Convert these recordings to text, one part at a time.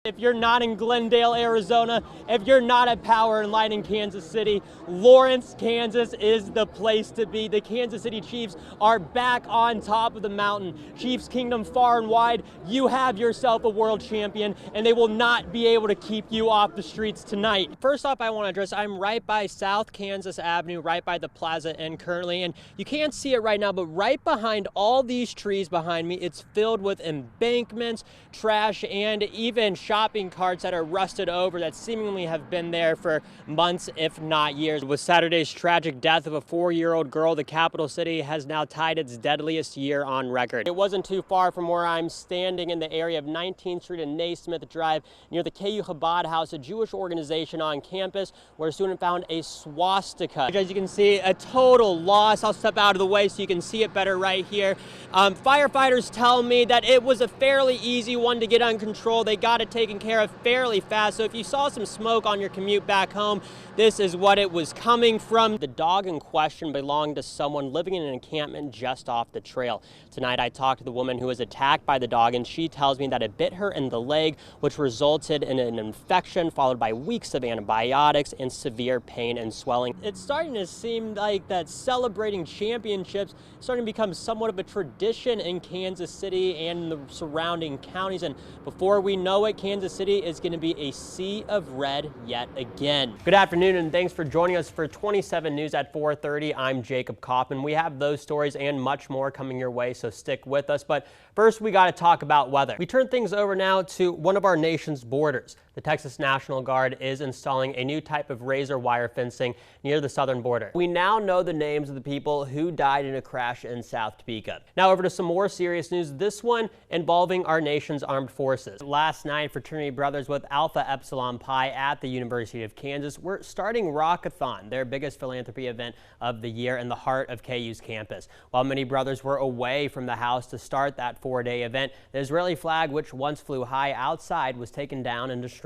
If you're not in Glendale, Arizona, if you're not at Power and Light in Kansas City, Lawrence, Kansas is the place to be. The Kansas City Chiefs are back on top of the mountain. Chiefs Kingdom far and wide, you have yourself a world champion, and they will not be able to keep you off the streets tonight. First off, I want to address, I'm right by South Kansas Avenue, right by the Plaza Inn currently, and you can't see it right now, but right behind all these trees behind me, it's filled with embankments, trash, and even shopping carts that are rusted over that seemingly have been there for months, if not years. With Saturday's tragic death of a 4-year-old girl, the capital city has now tied its deadliest year on record. It wasn't too far from where I'm standing in the area of 19th Street and Naismith Drive near the KU Chabad House, a Jewish organization on campus where a student found a swastika. As you can see, a total loss. I'll step out of the way so you can see it better right here. Firefighters tell me that it was a fairly easy one to get under control. They got it taken care of fairly fast. So if you saw some smoke on your commute back home, this is what it was coming from. The dog in question belonged to someone living in an encampment just off the trail. Tonight I talked to the woman who was attacked by the dog, and she tells me that it bit her in the leg, which resulted in an infection followed by weeks of antibiotics and severe pain and swelling. It's starting to seem like that celebrating championships is starting to become somewhat of a tradition in Kansas City and the surrounding counties, and before we know it, Kansas City is going to be a sea of red yet again. Good afternoon, and thanks for joining us for 27 News at 4:30. I'm Jacob Kaufman. We have those stories and much more coming your way, so stick with us. But first, we got to talk about weather. We turn things over now to one of our nation's borders. The Texas National Guard is installing a new type of razor wire fencing near the southern border. We now know the names of the people who died in a crash in South Topeka. Now over to some more serious news, this one involving our nation's armed forces. Last night, fraternity brothers with Alpha Epsilon Pi at the University of Kansas were starting Rockathon, their biggest philanthropy event of the year in the heart of KU's campus. While many brothers were away from the house to start that 4-day event, the Israeli flag, which once flew high outside, was taken down and destroyed.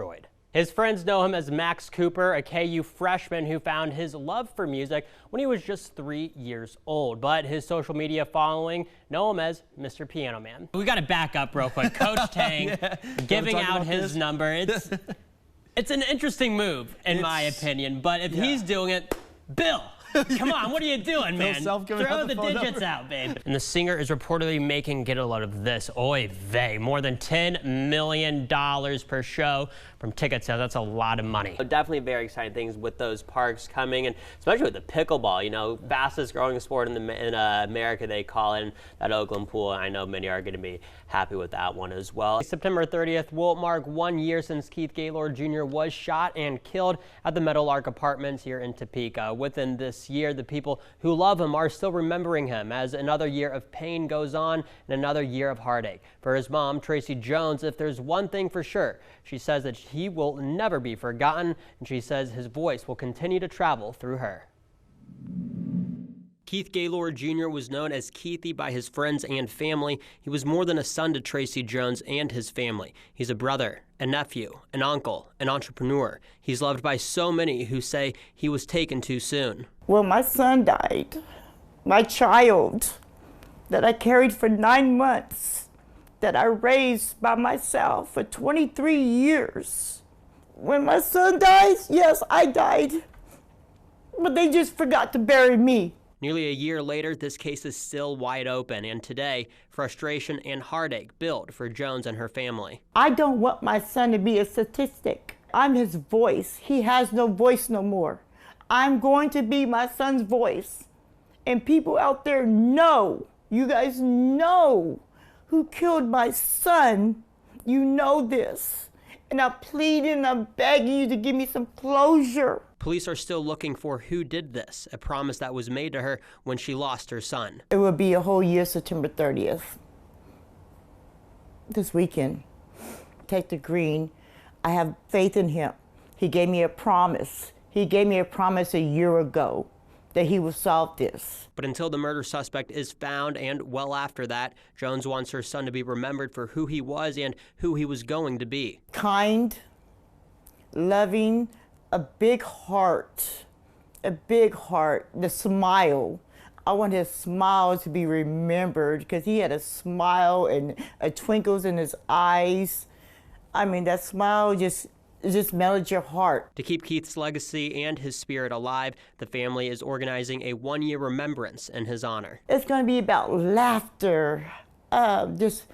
His friends know him as Max Cooper, a KU freshman who found his love for music when he was just 3 years old. But his social media following know him as Mr. Piano Man. We got to back up real quick. Coach Tang giving out his number. It's an interesting move, in my opinion. But if he's doing it, Bill, come on, what are you doing, man? Throw the digits out, babe. And the singer is reportedly making, get a load of this, oy vey, more than $10 million per show from ticket sales. That's a lot of money. So definitely very exciting things with those parks coming, and especially with the pickleball, you know, fastest growing sport in America, they call it, and that Oakland pool. I know many are going to be happy with that one as well. September 30th will mark 1 year since Keith Gaylord Jr. was shot and killed at the Meadowlark Apartments here in Topeka. Within this year, the people who love him are still remembering him as another year of pain goes on and another year of heartache. For his mom, Tracy Jones, if there's one thing for sure, she says that he will never be forgotten, and she says his voice will continue to travel through her. Keith Gaylord Jr. was known as Keithy by his friends and family. He was more than a son to Tracy Jones and his family. He's a brother, a nephew, an uncle, an entrepreneur. He's loved by so many who say he was taken too soon. Well, my son died, my child that I carried for 9 months, that I raised by myself for 23 years. When my son dies, yes, I died, but they just forgot to bury me. Nearly a year later, this case is still wide open, and today, frustration and heartache build for Jones and her family. I don't want my son to be a statistic. I'm his voice. He has no voice no more. I'm going to be my son's voice. And people out there know, you guys know who killed my son. You know this. And I'm pleading, I'm begging you to give me some closure. Police are still looking for who did this, a promise that was made to her when she lost her son. It will be a whole year, September 30th. This weekend. Detective Green, I have faith in him. He gave me a promise. He gave me a promise a year ago that he will solve this. But until the murder suspect is found, and well after that, Jones wants her son to be remembered for who he was and who he was going to be. Kind, loving, a big heart, the smile. I want his smile to be remembered because he had a smile and a twinkles in his eyes. I mean, that smile just melted your heart. To keep Keith's legacy and his spirit alive, the family is organizing a one-year remembrance in his honor. It's going to be about laughter, just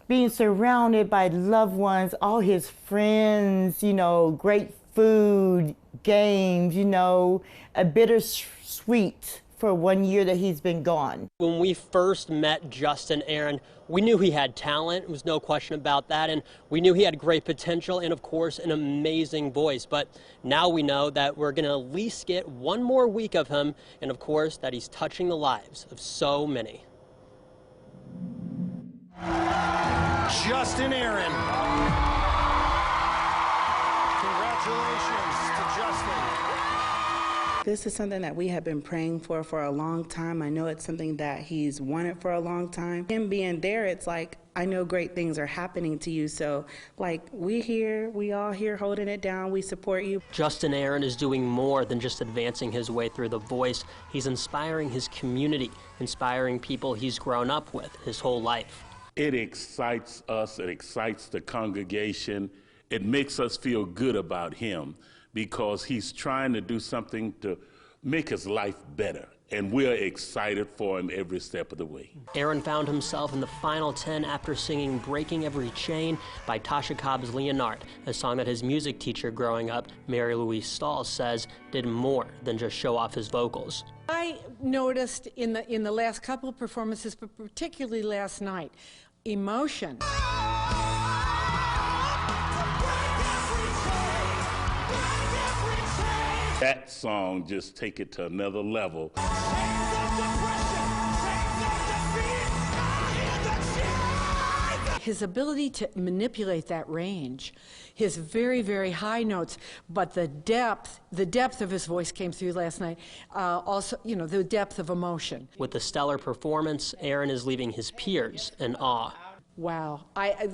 being surrounded by loved ones, all his friends, you know, great food, games, you know, a bittersweet for 1 year that he's been gone. When we first met Justin Aaron, we knew he had talent. There was no question about that. And we knew he had great potential and, of course, an amazing voice. But now we know that we're going to at least get one more week of him. And, of course, that he's touching the lives of so many. Justin Aaron. Congratulations to Justin. This is something that we have been praying for a long time. I know it's something that he's wanted for a long time. Him being there, it's like, I know great things are happening to you. So, like, we all here holding it down. We support you. Justin Aaron is doing more than just advancing his way through the voice. He's inspiring his community, inspiring people he's grown up with his whole life. It excites us. It excites the congregation. It makes us feel good about him, because he's trying to do something to make his life better. And we're excited for him every step of the way. Aaron found himself in the final 10 after singing Breaking Every Chain by Tasha Cobb's Leonard, a song that his music teacher growing up, Mary Louise Stahl, says did more than just show off his vocals. I noticed in the last couple of performances, but particularly last night, emotion. That song just take it to another level. His ability to manipulate that range, his very, very high notes, but the depth of his voice came through last night. Also, you know, the depth of emotion. With the stellar performance, Aaron is leaving his peers in awe. Wow.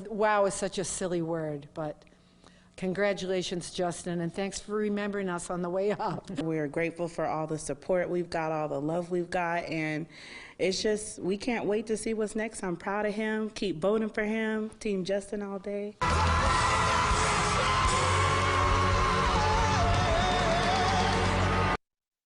Wow is such a silly word, but congratulations, Justin, and thanks for remembering us on the way up. We're grateful for all the support we've got, all the love we've got, and it's just, we can't wait to see what's next. I'm proud of him. Keep voting for him. Team Justin all day.